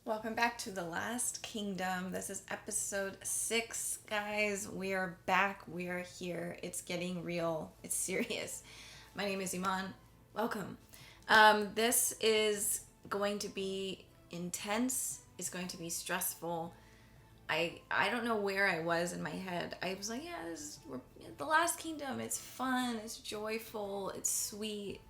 Welcome back to The Last Kingdom. This is episode 6, guys. We are back. We are here. It's getting real. It's serious. My name is Iman. Welcome. This is going to be intense. It's going to be stressful. I don't know where I was in my head. I was like, we're The Last Kingdom. It's fun. It's joyful. It's sweet.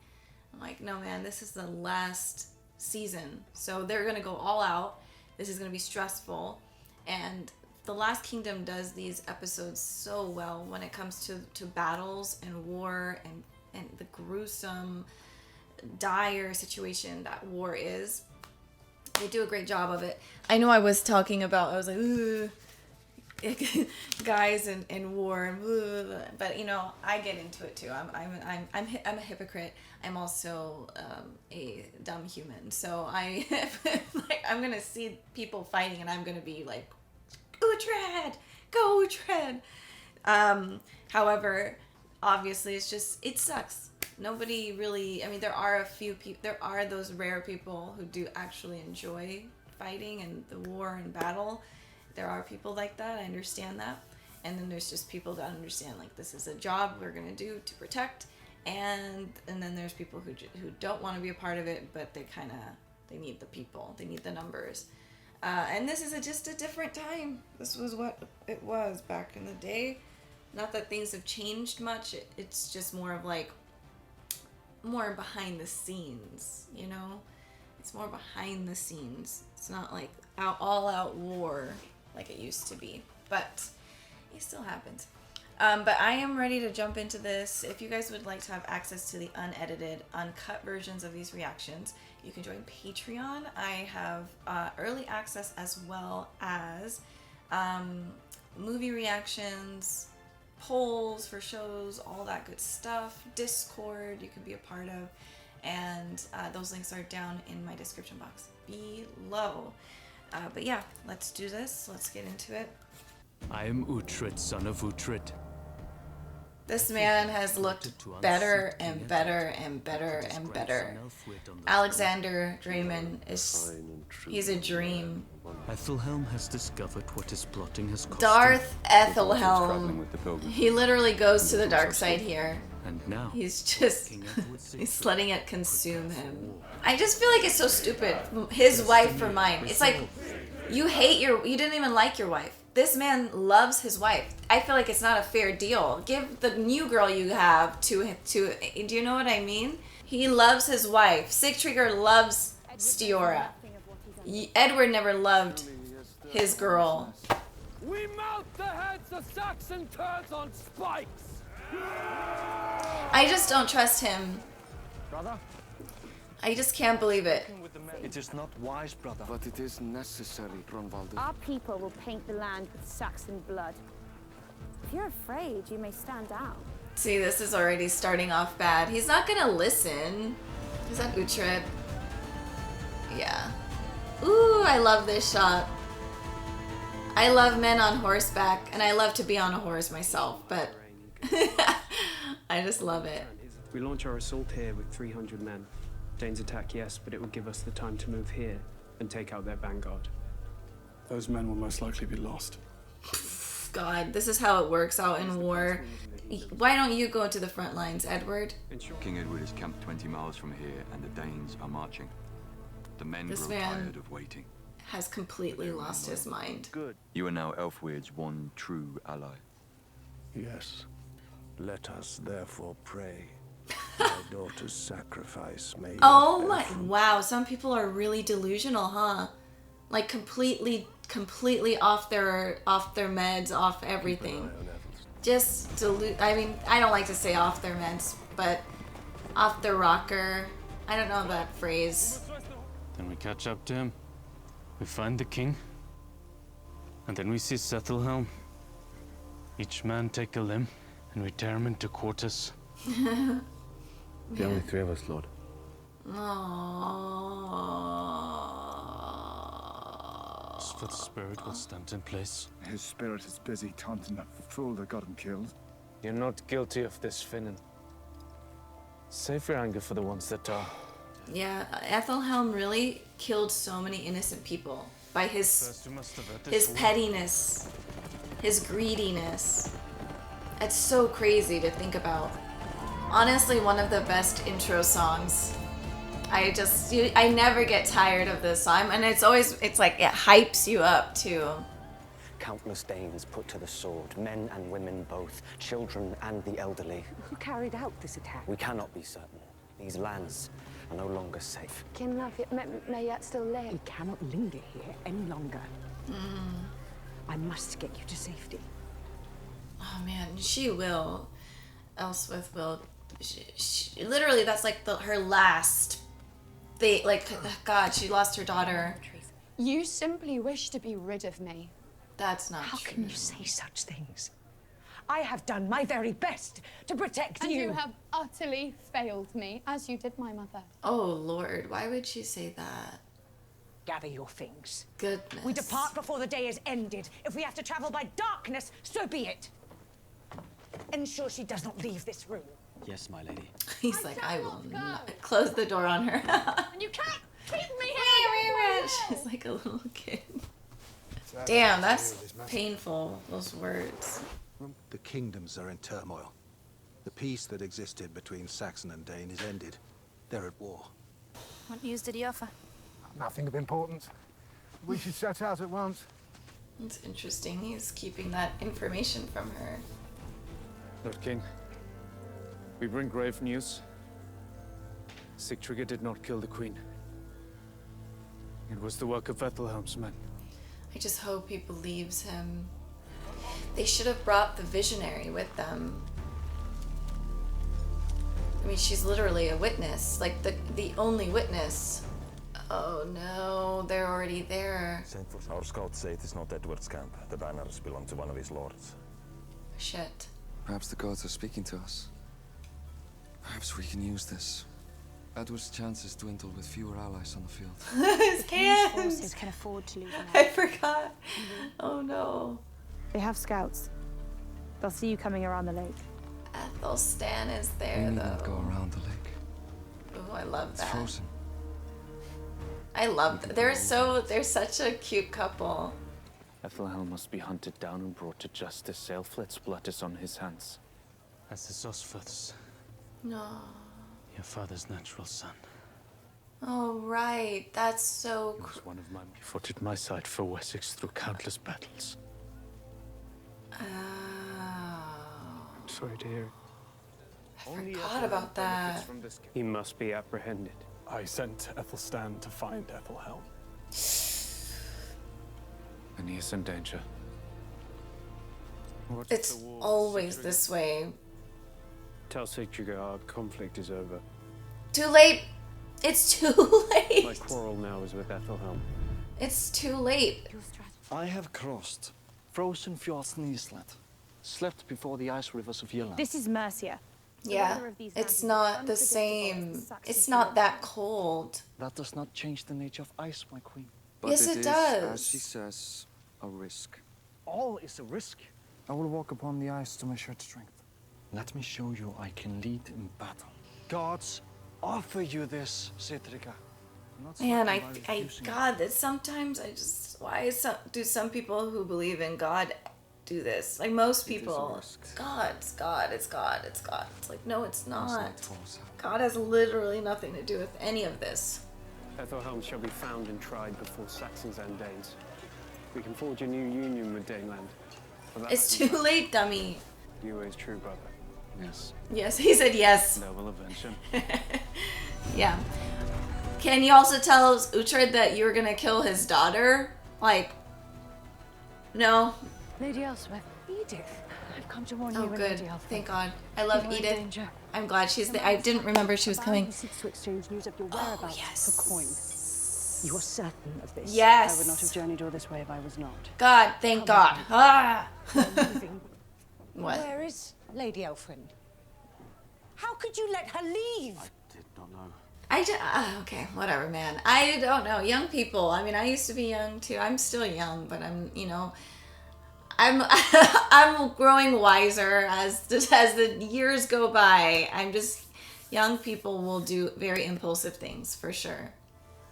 I'm like, no, man, this is the last season, so they're gonna go all out. This is gonna be stressful, and The Last Kingdom does these episodes so well when it comes to battles and war and the gruesome, dire situation that war is. They do a great job of it. I know I was like, ooh, guys in war, and but you know, I get into it too. I'm a hypocrite. I'm also a dumb human. So I'm gonna see people fighting, and I'm gonna be like, Uhtred, go Uhtred. However, obviously, it sucks. Nobody really. I mean, there are a few people. There are those rare people who do actually enjoy fighting and the war and battle. There are people like that. I understand that. And then there's just people that understand, like, this is a job we're going to do to protect. And then there's people who don't want to be a part of it, but they need the people. They need the numbers. And this is just a different time. This was what it was back in the day. Not that things have changed much. It's just more of like, more behind the scenes, you know? It's more behind the scenes. It's not like all out war like it used to be, but it still happens. But I am ready to jump into this. If you guys would like to have access to the unedited, uncut versions of these reactions, you can join Patreon. I have early access as well as movie reactions, polls for shows, all that good stuff. Discord you can be a part of, and those links are down in my description box below. But yeah, let's do this. Let's get into it. I am Uhtred, son of Uhtred. This man has looked better and better and better and better. Alexander Draymond he's a dream. Ethelhelm has discovered what his plotting has cost Darth him. Ethelhelm. He literally goes to the dark side here. And now He's he's letting it consume him. I just feel like it's so stupid. His wife for mine. It's like, you didn't even like your wife. This man loves his wife. I feel like it's not a fair deal. Give the new girl you have to him. Do you know what I mean? He loves his wife. Sigtryggr loves Stiora. Edward never loved his girl. We mount the heads of Saxon turds on spikes. I just don't trust him. Brother? I just can't believe it. It is not wise, brother. But it is necessary, Brunvaldur. Our people will paint the land with Saxon blood. If you're afraid, you may stand down. See, this is already starting off bad. He's not gonna listen. Is that Uhtred? Yeah. Ooh, I love this shot. I love men on horseback, and I love to be on a horse myself, but I just love it. We launch our assault here with 300 men. Danes attack, yes, but it will give us the time to move here and take out their vanguard. Those men will most likely be lost. God, this is how it works out in war. Why don't you go to the front lines, Edward? King Edward is camped 20 miles from here, and the Danes are marching. The men This grow man tired of waiting. has completely lost his mind. Good. You are now Elfweird's one true ally. Yes. Let us therefore pray. My daughter's sacrifice may. Oh my! Wow, some people are really delusional, huh? Like completely off their meds, off everything. Just I mean, I don't like to say off their meds, but off the rocker. I don't know that phrase. Then we catch up to him. We find the king. And then we see Ethelhelm. Each man take a limb and we tear him into quarters. The only three of us, Lord. Aww. For the spirit will stand in place. His spirit is busy taunting that fool that got him killed. You're not guilty of this, Finan. Save your anger for the ones that are. Yeah, Ethelhelm really killed so many innocent people by his pettiness, his greediness. It's so crazy to think about. Honestly, one of the best intro songs. I never get tired of this song, and it's like it hypes you up too. Countless Danes put to the sword, men and women both, children and the elderly. Who carried out this attack? We cannot be certain. These lands are no longer safe. Kinlaf may yet still live. We cannot linger here any longer. I must get you to safety. Oh man, she will. Elswith will. She, literally, that's like her last. God, she lost her daughter. You simply wish to be rid of me. That's not How true. can you say such things? I have done my very best to protect And you. you have utterly failed me, as you did my mother. Oh Lord, why would she say that? Gather your things. Goodness. We depart before the day is ended. If we have to travel by darkness, so be it. Ensure she does not leave this room. Yes, my lady. He's like, I will not close the door on her. And you can't keep me here! She's like a little kid. Damn, that's painful, those words. The kingdoms are in turmoil. The peace that existed between Saxon and Dane is ended. They're at war. What news did he offer? Nothing of importance. We should set out at once. It's interesting, he's keeping that information from her. Lord King, we bring grave news. Sigtryggr did not kill the queen. It was the work of Ethelhelm's men. I just hope he believes him. They should have brought the visionary with them. I mean, she's literally a witness, like the only witness. Oh no, they're already there. Our scouts say it is not Edward's camp. The banners belong to one of his lords. Shit. Perhaps the gods are speaking to us. Perhaps we can use this. Edward's chances dwindle with fewer allies on the field. His hands! Forces can afford to lose an I forgot. Oh no. They have scouts. They'll see you coming around the lake. Athelstan is We there need though. not go around the lake. Oh, I love It's that. frozen. I love that. They're such a cute couple. Ethelhelm must be hunted down and brought to justice. Aelfred's blood is on his hands. As is Osferth's, No. your father's natural son. Oh right, that's so. He was one of mine. He fought at my side for Wessex through countless battles. Oh. Sorry to hear it. I forgot about that. He must be apprehended. I sent Ethelstan to find Ethelhelm. And he is in danger. It's always this way. Tell Sigtryggr our conflict is over. Too late. It's too late. My quarrel now is with Ethelhelm. It's too late. I have crossed frozen fjords in Iceland, slept before the ice rivers of Irland. This is Mercia. Yeah, it's not the same. It's not that cold. That does not change the nature of ice, my queen. But Yes, it is, does. as she says, a risk. All is a risk. I will walk upon the ice to measure its strength. Let me show you I can lead in battle. Gods offer you this, Sigtryggr. Man, God, that sometimes I just, do some people who believe in God do this? Like most people, it's God. It's like, no, it's not. God has literally nothing to do with any of this. Ethelhelm shall be found and tried before Saxons and Danes. We can forge a new union with Daneland. For that It's I do too late, dummy. You is true, brother. Yes. Yes, he said yes. That will avenge him. Yeah. Can you also tell Uhtred that you were gonna kill his daughter? Like, no. Lady Elswith. Edith. I've come to warn Oh, you and good. Lady Elfred. Thank God. I love You are in Edith. danger. I'm glad she's there. I didn't remember she was coming. Seeks to exchange news of your whereabouts for coin. You are certain of this? Yes. I would not have journeyed all this way if I was not. God, thank God. Ah. What? Where is Lady Elfrind? How could you let her leave? Did not know. Okay, whatever, man. I don't know. Young people. I mean, I used to be young too. I'm still young, but I'm I'm growing wiser as the years go by. I'm just, Young people will do very impulsive things, for sure.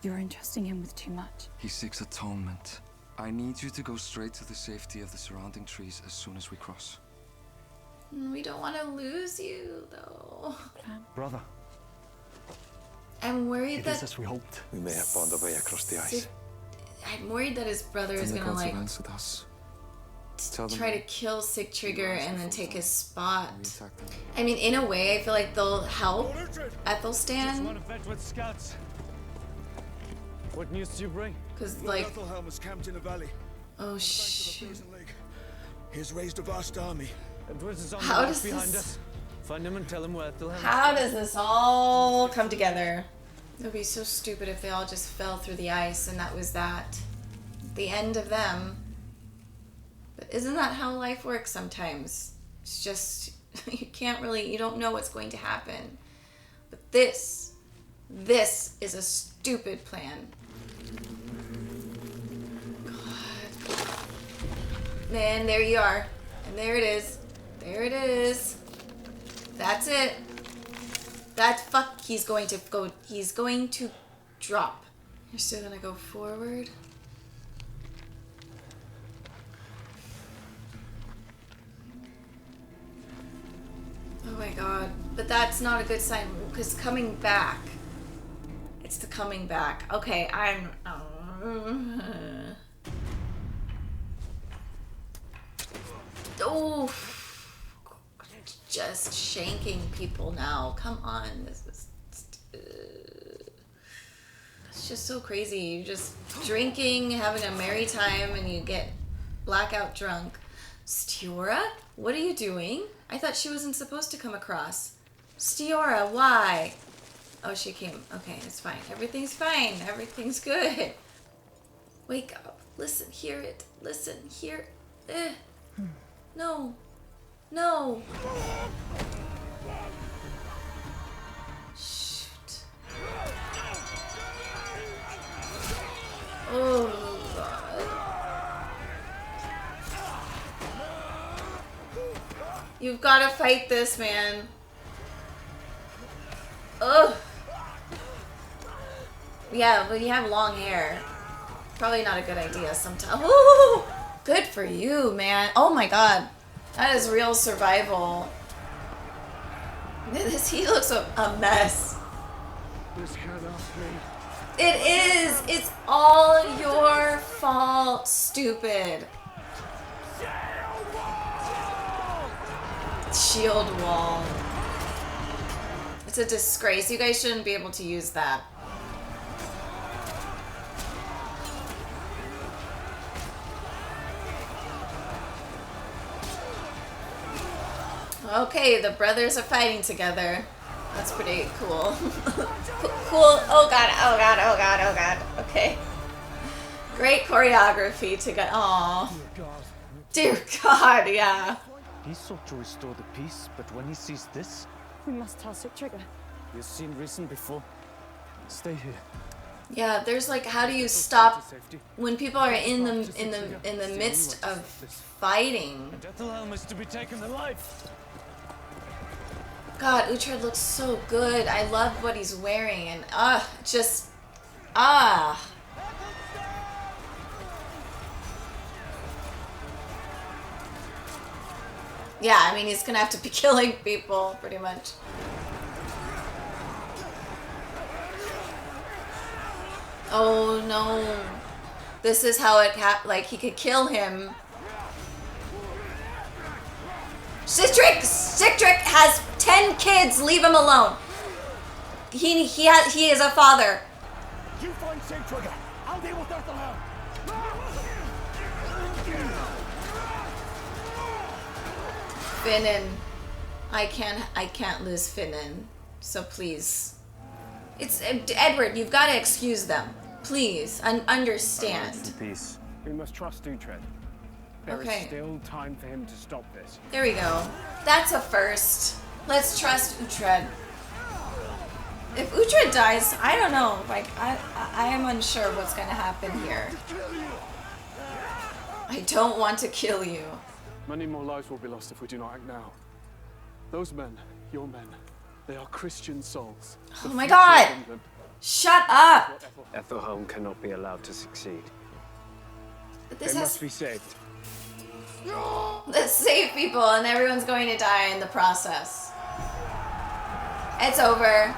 You're entrusting him with too much. He seeks atonement. I need you to go straight to the safety of the surrounding trees as soon as we cross. We don't want to lose you, though. Brother. I'm worried that... It is as we hoped. We may have found a way across the ice. I'm worried that his brother is gonna, like, try to kill Sigtryggr and then take his spot. I mean, in a way, I feel like they'll help Athelstan. What news do you bring? Because, like... Ethelhelm is camped in a valley. Oh, shit. He has raised a vast army. How does behind this... us. Find him and tell him where Ethelhelm is. How does this all come together? It would be so stupid if they all just fell through the ice and that was that. The end of them. But isn't that how life works sometimes? It's just, you can't really, you don't know what's going to happen. But this is a stupid plan. God. Man, there you are. And there it is. There it is. That's it. He's going to drop. You're still gonna go forward. Oh my god. But that's not a good sign, because coming back. It's the coming back. Okay, I'm... Oh, just shanking people now. Come on, this is... It's just so crazy. You're just drinking, having a merry time, and you get blackout drunk. Stiora? What are you doing? I thought she wasn't supposed to come across. Stiora, why? Oh, she came. Okay, it's fine. Everything's fine. Everything's good. Wake up. Listen, hear it. Listen, hear. No. No. Shoot. Oh, God. You've got to fight this, man. Ugh. Yeah, but you have long hair. Probably not a good idea sometimes. Ooh, good for you, man. Oh my god. That is real survival. He looks a mess. This cannot be. It is. It's all your fault, stupid. Shield wall. It's a disgrace. You guys shouldn't be able to use that. Okay, the brothers are fighting together. That's pretty cool. Cool. Oh god, oh god, oh god, oh god. Okay. Great choreography to get. Aww. Dear God, yeah. He sought to restore the peace, but when he sees this, we must tell Sigtryggr. We've seen reason before. Stay here. Yeah, there's like, how do you stop when people are in the midst of fighting? Ethelhelm is to be taken alive. God, Uhtred looks so good. I love what he's wearing, and just yeah, I mean, he's gonna have to be killing people, pretty much. Oh no. This is how it like, he could kill him. Sigtryggr has 10 kids, leave him alone. He is a father. You find Sigtryggr. I'll deal with Ethelhelm. Finan. I can't lose Finan. So please. It's Edward, you've got to excuse them. Please, understand. Peace. We must trust Uhtred. There is still time for him to stop this. There we go. That's a first. Let's trust Uhtred. If Uhtred dies, I don't know. Like, I am unsure what's gonna happen here. I don't want to kill you. Many more lives will be lost if we do not act now. Those men, your men, They are Christian souls. Oh my god! Shut up! Ethelhelm cannot be allowed to succeed. But They this must be saved. Let's save people and everyone's going to die in the process. It's over.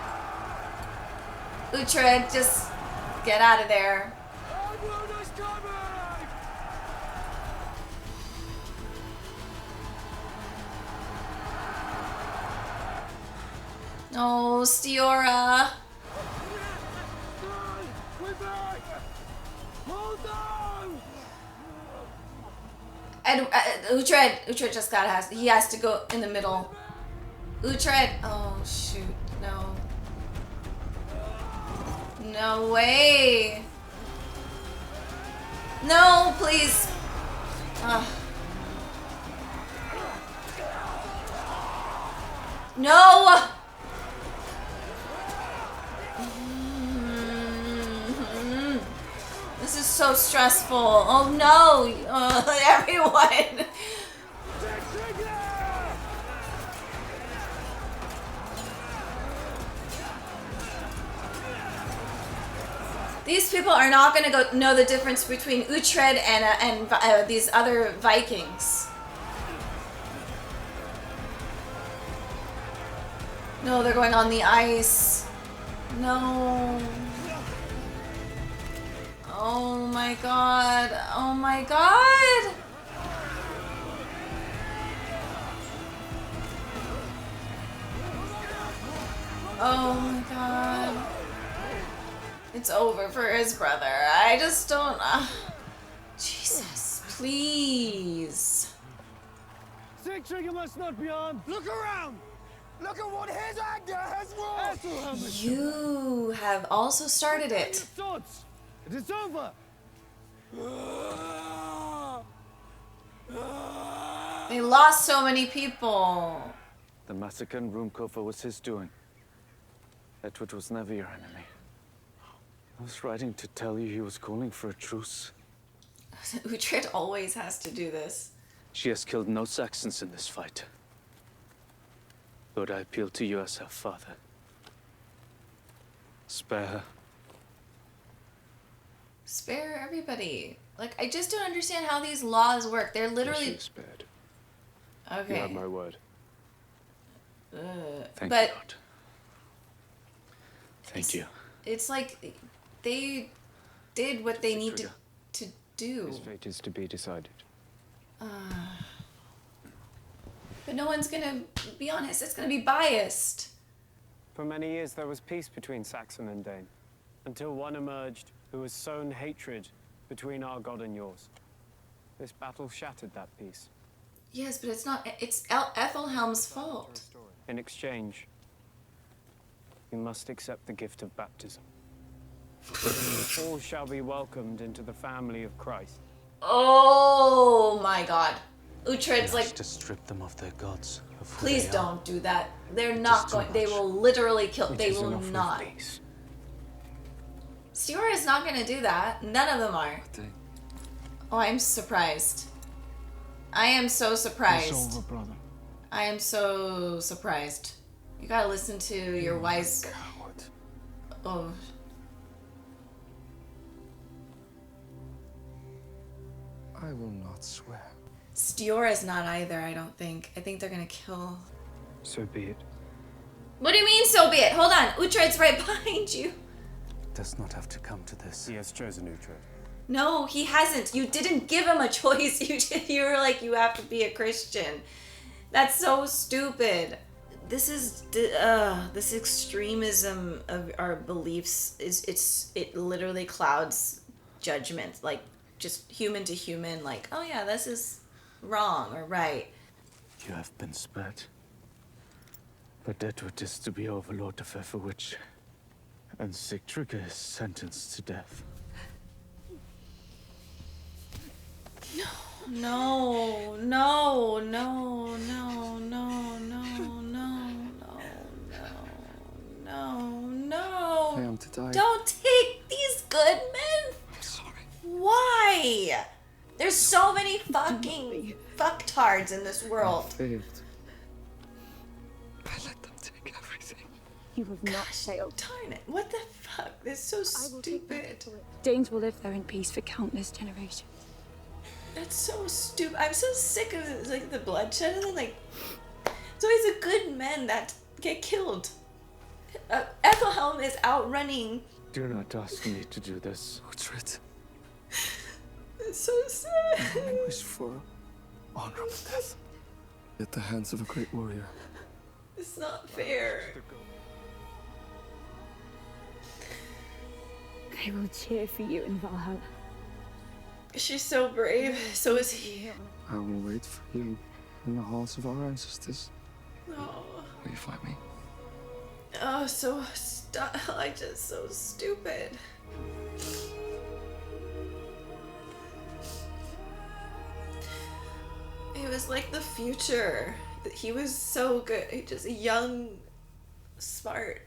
Uhtred, just get out of there. No, Stiora. And Uhtred just he has to go in the middle. Uhtred, oh shoot, no. No way. No, please. Ugh. No! This is so stressful. Oh no! Everyone! These people are not going to know the difference between Uhtred and these other Vikings. No, they're going on the ice. No. Oh my god. Oh my god. Oh my god. It's over for his brother. I just don't... Jesus, please. Sigtryggr must not be armed. Look around! Look at what his anger has wrought! You have also started it. It is over. They lost so many people. The massacre in Rumcover was his doing. Edward was never your enemy. I was writing to tell you he was calling for a truce. Uhtred always has to do this. She has killed no Saxons in this fight. Lord, I appeal to you as her father. Spare her. Spare everybody. Like, I just don't understand how these laws work. They're literally... She is spared. Okay. You have my word. Thank but you, Lord. Thank you. It's like they did what they need to do. His fate is to be decided. But no one's gonna be honest. It's gonna be biased. For many years there was peace between Saxon and Dane, until one emerged who has sown hatred between our god and yours. This battle shattered that peace. Yes, but it's not. It's Ethelhelm's fault. In exchange, you must accept the gift of baptism. All shall be welcomed into the family of Christ. Oh my god. Uhtred's like, to strip them of their gods. Of who please they don't are. do that. They're not going. They will literally kill. They will not. Stiora is not going to do that. None of them are. Oh, I'm surprised. I am so surprised. It's over, brother. I am so surprised. You gotta listen to your wise. Coward. Oh. I will not swear. Stiora's not either, I don't think. I think they're gonna kill. So be it. What do you mean, so be it? Hold on. Uhtred's right behind you. It does not have to come to this. He has chosen Uhtred. No, he hasn't. You didn't give him a choice. You were like, you have to be a Christian. That's so stupid. This is this extremism of our beliefs it literally clouds judgment, like just human to human. Like, oh yeah, this is wrong or right. You have been spared. But Edward is to be overlord of Everwich, and Sigtryggr is sentenced to death. No, no, no, no, no, no, no, no, no, no. I am to die. Don't take these good men. I'm sorry. Why? There's so many fucking fucktards in this world. I failed. I let them take everything. You have not failed. Darn it. What the fuck? That's so stupid. Danes will live there in peace for countless generations. That's so stupid. I'm so sick of like the bloodshed and then like it's always the good men that get killed. Ethelhelm is outrunning. Do not ask me to do this. Uhtred. It's so sad. I wish for honorable death. At the hands of a great warrior. It's not fair. I will cheer for you in Valhalla. She's so brave. So is he. I will wait for you in the halls of our ancestors. Oh. Will you find me? Oh, so like just so stupid. It was like the future. He was so good. He just young, smart.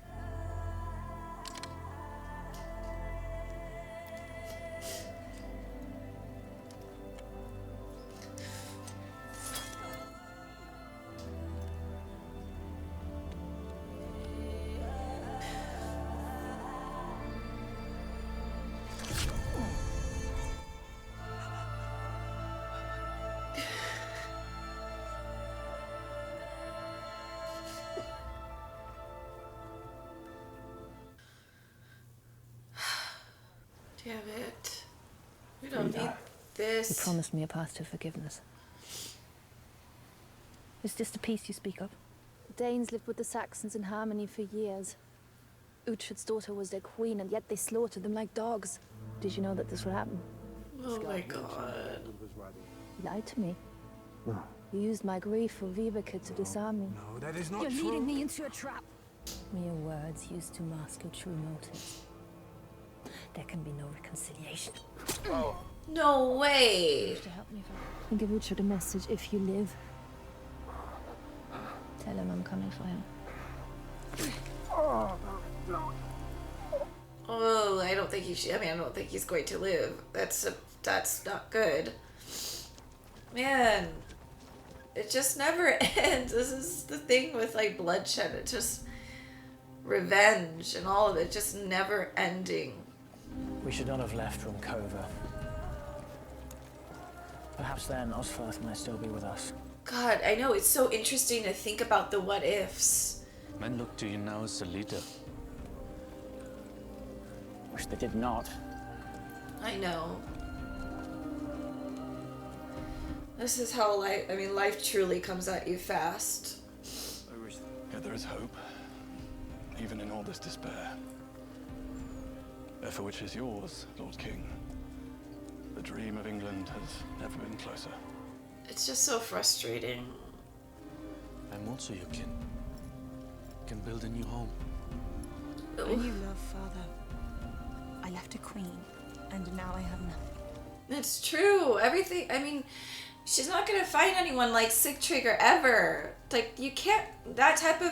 Damn it. We don't need this. You promised me a path to forgiveness. Is this the peace you speak of? The Danes lived with the Saxons in harmony for years. Uhtred's daughter was their queen, and yet they slaughtered them like dogs. Did you know that this would happen? Oh my god. You lied to me. You used my grief for Vibeke to disarm me. No, that is not You're true. leading me into a trap. Mere words used to mask your true motives. There can be no reconciliation. No way. To help me, and give Uhtred a message if you live. Tell him I'm coming for him. Oh, I don't think he should. I mean, I don't think he's going to live. That's not good. Man, it just never ends. This is the thing with like bloodshed. It just revenge and all of it just never ending. We should not have left from Cova. Perhaps then Osferth might still be with us. God, I know, it's so interesting to think about the what ifs. Men look to you now as a leader. Wish they did not. I know. This is how life truly comes at you fast. I wish there is hope, even in all this despair. For which is yours, Lord King. The dream of England has never been closer. It's just so frustrating. I'm also your kin. Can build a new home. I knew love, Father. I left a queen, and now I have nothing. It's true. Everything, I mean, she's not gonna find anyone like Sigtryggr ever. Like, you can't, that type of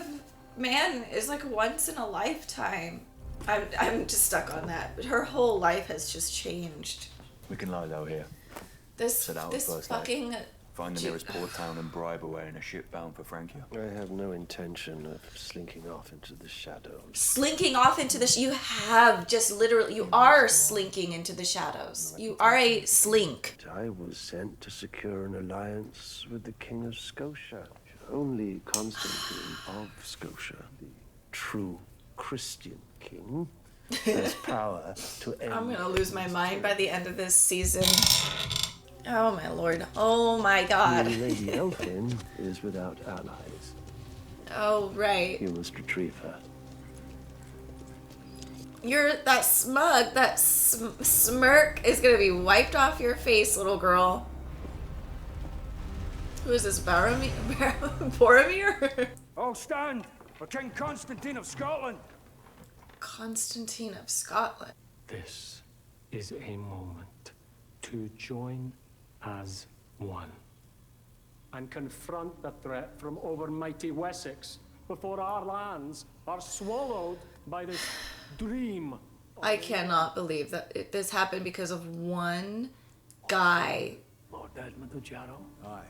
man is like once in a lifetime. I'm just stuck on that. But her whole life has just changed. We can lie low here. This fucking Find the nearest port town and bribe away in a ship bound for Francia. I have no intention of slinking off into the shadows. Slinking off into the... You have just literally... You are slinking into the shadows. You are a slink. I was sent to secure an alliance with the King of Scotia. Only Constantine of Scotia, the true Christian king, has power to end... I'm gonna lose my mind by the end of this season. Oh my lord. Oh my god. Lady Elfin is without allies. Oh, right. You must retrieve her. You're that smug, that smirk is gonna be wiped off your face, little girl. Who is this, Boromir? All stand for King Constantine of Scotland. Constantine of Scotland. This is a moment to join as one and confront the threat from over mighty Wessex before our lands are swallowed by this dream. I cannot believe that this happened because of one guy. Lord Edmund Ujaro. Aye.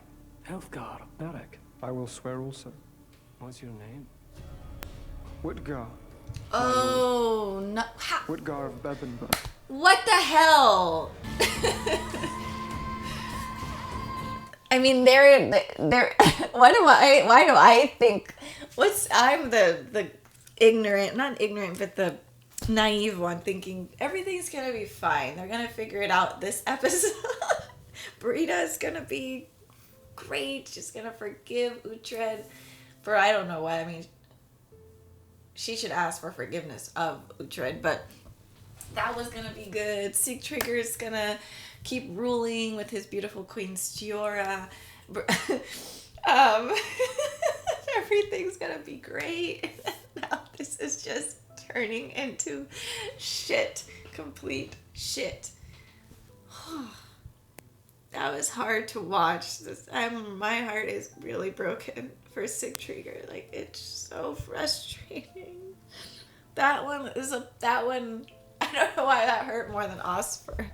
Elfgar Beric. I will swear also. What's your name? Witgar. Oh, no. Witgar of Bebbanburg. What the hell? I mean, they're why do I think I'm the ignorant, not ignorant, but the naive one, thinking everything's gonna be fine. They're gonna figure it out this episode. Britta's gonna be great. She's gonna forgive Uhtred for I don't know what. I mean, she should ask for forgiveness of Uhtred, but that was gonna be good. Sigtryggr's gonna keep ruling with his beautiful queen Stiora. Everything's gonna be great. Now this is just turning into shit. Complete shit. That was hard to watch. My heart is really broken for Sigtryggr. Like, it's so frustrating. That one, I don't know why that hurt more than Osfer.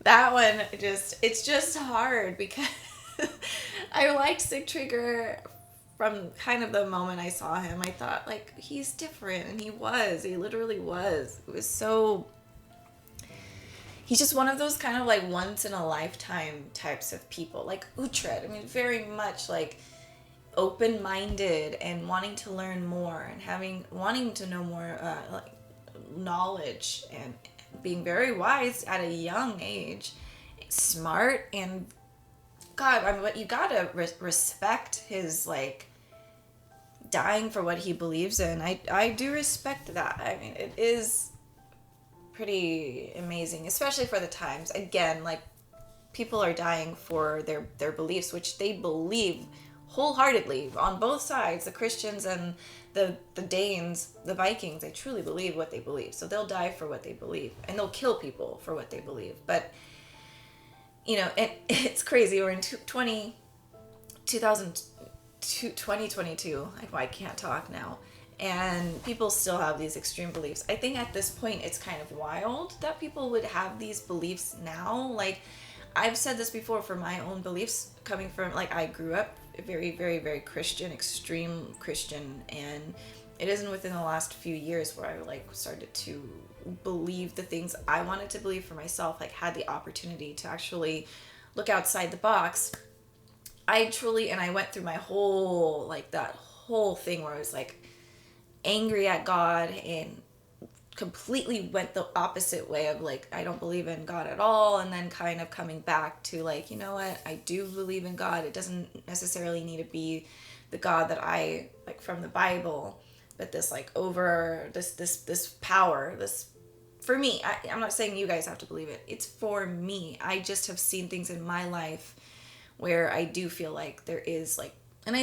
That one, it's just hard because I liked Sigtryggr from kind of the moment I saw him. I thought, like, he's different, and he literally was. It was so, he's just one of those kind of like once in a lifetime types of people, like Uhtred. I mean, very much like open-minded and wanting to learn more and wanting to know more like knowledge and being very wise at a young age, smart, and God, I mean, but you gotta respect his like dying for what he believes in. I do respect that. I mean, it is pretty amazing, especially for the times. Again, like, people are dying for their beliefs, which they believe wholeheartedly on both sides, the Christians and the Danes, the Vikings. They truly believe what they believe, so they'll die for what they believe, and they'll kill people for what they believe. But you know, it's crazy. We're in 2022. I can't talk now, and people still have these extreme beliefs. I think at this point it's kind of wild that people would have these beliefs now. Like, I've said this before, for my own beliefs, coming from, like, I grew up very, very, very Christian, extreme Christian, and it isn't within the last few years where I like started to believe the things I wanted to believe for myself, like had the opportunity to actually look outside the box. I went through my whole, like, that whole thing where I was like angry at God and completely went the opposite way of like, I don't believe in God at all, and then kind of coming back to like, you know what, I do believe in God. It doesn't necessarily need to be the God that I like from the Bible, but this like over this power, this, for me, I'm not saying you guys have to believe it, it's for me. I just have seen things in my life where I do feel like there is like, and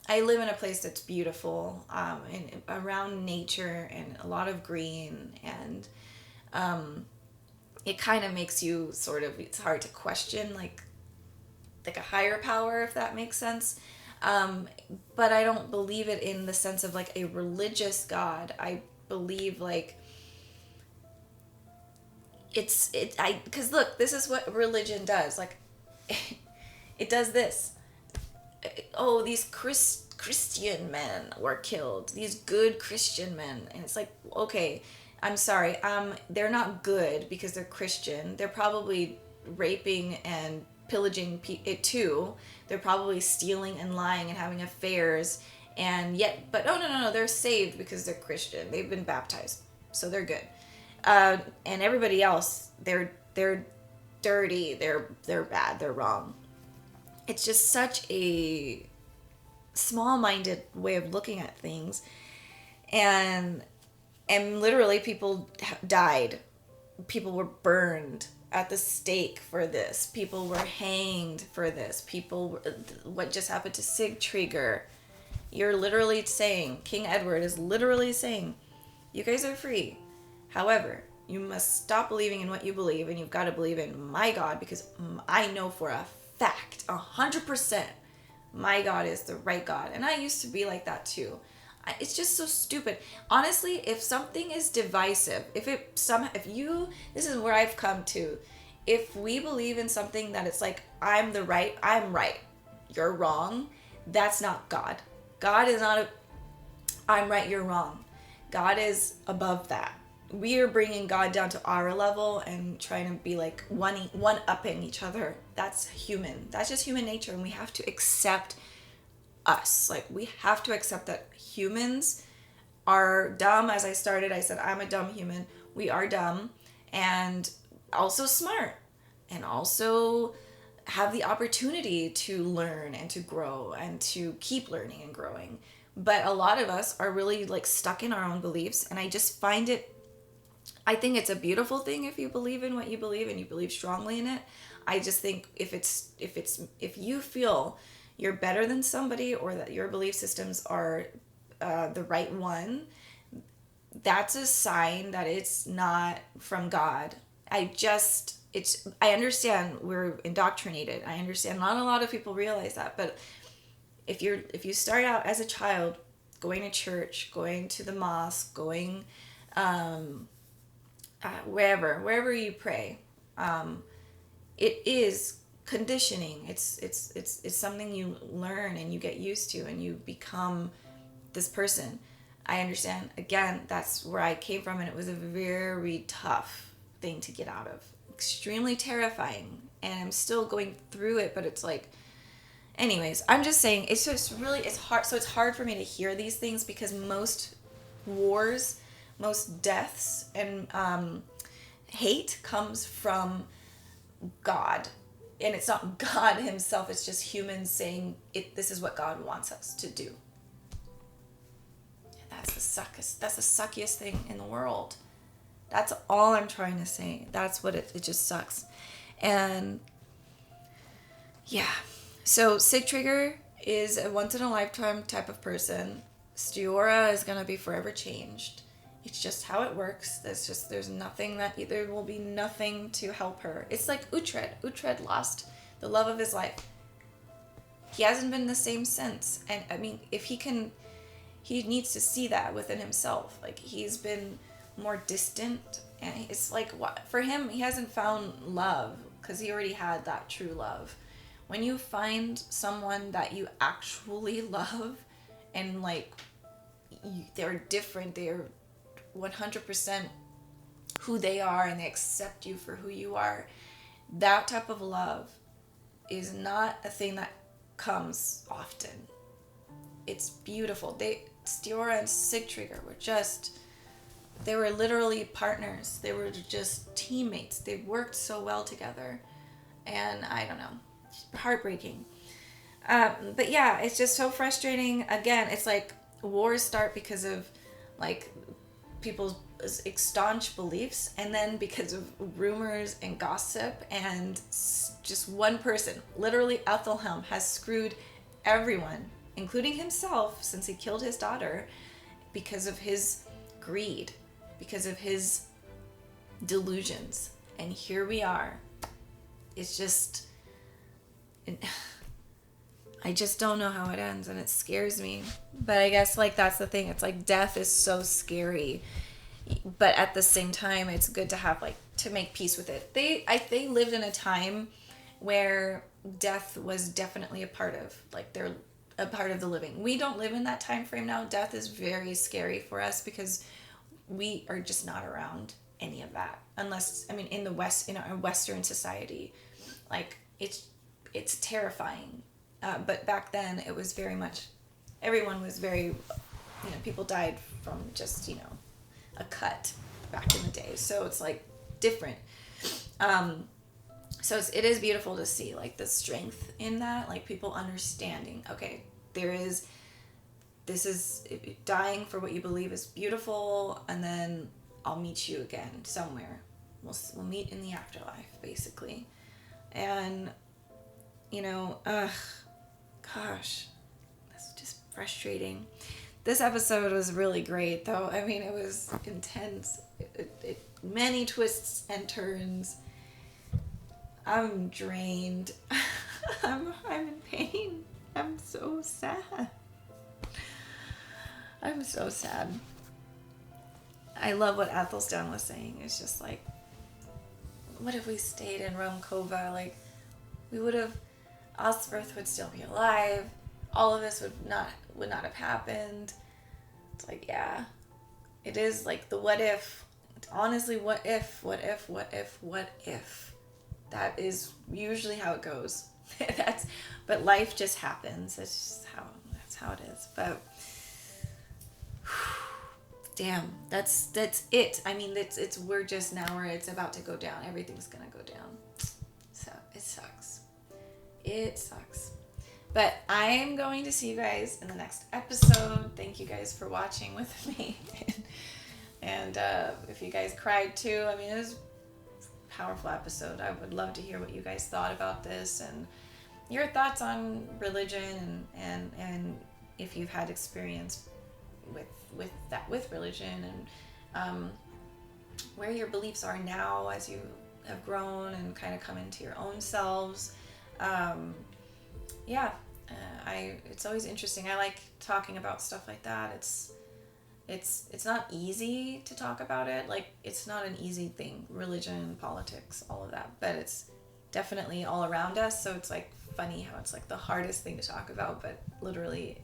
I live in a place that's beautiful, and around nature and a lot of green, and it kind of makes you sort of, it's hard to question like a higher power, if that makes sense. But I don't believe it in the sense of like a religious God. I believe like because look, this is what religion does. Like, it does this. Oh, these Christian men were killed. These good Christian men. And it's like, okay, I'm sorry. They're not good because they're Christian. They're probably raping and pillaging it too. They're probably stealing and lying and having affairs. But no, they're saved because they're Christian. They've been baptized, so they're good. And everybody else, they're dirty. They're bad. They're wrong. It's just such a small-minded way of looking at things, and literally people died. People were burned at the stake for this. People were hanged for this. What just happened to Sigtryggr? You're literally saying, King Edward is literally saying, you guys are free. However, you must stop believing in what you believe, and you've got to believe in my God, because I know for a fact, 100%, my God is the right God. And I used to be like that too. It's just so stupid. Honestly, if something is divisive, this is where I've come to. If we believe in something that it's like, I'm right, you're wrong, that's not God. God is not I'm right, you're wrong. God is above that. We are bringing God down to our level and trying to be like one-upping each other. That's human. That's just human nature, and we have to accept us. Like, we have to accept that humans are dumb. As I started, I said, I'm a dumb human. We are dumb and also smart and also have the opportunity to learn and to grow and to keep learning and growing. But a lot of us are really like stuck in our own beliefs, and I just find it, I think it's a beautiful thing if you believe in what you believe and you believe strongly in it. I just think if you feel you're better than somebody or that your belief systems are the right one, that's a sign that it's not from God. I understand we're indoctrinated. I understand not a lot of people realize that, but if you start out as a child going to church, going to the mosque, going wherever you pray, it is conditioning. It's something you learn and you get used to and you become this person. I understand, again, that's where I came from, and it was a very tough thing to get out of. Extremely terrifying, and I'm still going through it, but it's like, anyways, I'm just saying, it's just really, it's hard. So it's hard for me to hear these things because most wars, most deaths, and hate comes from God. And it's not God himself, it's just humans saying, this is what God wants us to do. That's the suckiest thing in the world. That's all I'm trying to say. That's what it just sucks. And yeah. So Sigtryggr is a once in a lifetime type of person. Stiora is gonna be forever changed. It's just how it works. There's nothing there will be nothing to help her. It's like Uhtred. Uhtred lost the love of his life. He hasn't been the same since. And I mean, if he needs to see that within himself. Like, he's been more distant, and it's like, what for him, he hasn't found love because he already had that true love. When you find someone that you actually love, and like they're different, they're 100% who they are, and they accept you for who you are, that type of love is not a thing that comes often. It's beautiful. Stiora and Sigtryggr they were literally partners. They were just teammates. They worked so well together. And I don't know, heartbreaking. But yeah, it's just so frustrating. Again, it's like wars start because of like people's staunch beliefs, and then because of rumors and gossip, and just one person, literally Ethelhelm, has screwed everyone, including himself, since he killed his daughter, because of his greed, because of his delusions. And here we are. It's just, I just don't know how it ends, and it scares me. But I guess like that's the thing. It's like death is so scary, but at the same time, it's good to have like to make peace with it. They lived in a time where death was definitely a part of, like, they're a part of the living. We don't live in that time frame now. Death is very scary for us because we are just not around any of that, unless, I mean, in the West, in our Western society, like it's terrifying. But back then it was very much, everyone was very, people died from just, a cut back in the day. So it's like different. So it is beautiful to see like the strength in that, like people understanding, okay, this is dying for what you believe is beautiful, and then I'll meet you again somewhere. We'll meet in the afterlife, basically. And, gosh, that's just frustrating. This episode was really great, though. I mean, it was intense. It many twists and turns. I'm drained. I'm in pain. I'm so sad. I'm so sad. I love what Athelstan was saying. It's just like, what if we stayed in Romkova? Like, we would have, Osferth would still be alive. All of this would not have happened. It's like, yeah, it is like the what if. Honestly, what if? That is usually how it goes. But life just happens. That's how it is. But damn, that's it. I mean, we're just now where it's about to go down. Everything's gonna go down. So it sucks. It sucks. But I'm going to see you guys in the next episode. Thank you guys for watching with me. And if you guys cried too, I mean, it was a powerful episode. I would love to hear what you guys thought about this and your thoughts on religion and if you've had experience with religion and where your beliefs are now as you have grown and kind of come into your own selves. It's always interesting. I like talking about stuff like that. It's not easy to talk about it. Like, it's not an easy thing. Religion, politics, all of that. But it's definitely all around us. So it's like funny how it's like the hardest thing to talk about, but literally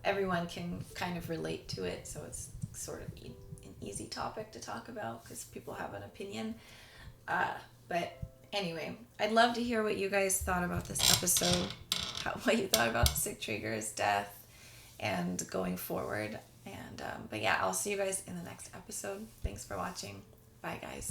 everyone can kind of relate to it. So it's sort of an easy topic to talk about because people have an opinion. But anyway, I'd love to hear what you guys thought about this episode, what you thought about Sigtryggr's death and going forward. And but yeah, I'll see you guys in the next episode. Thanks for watching. Bye, guys.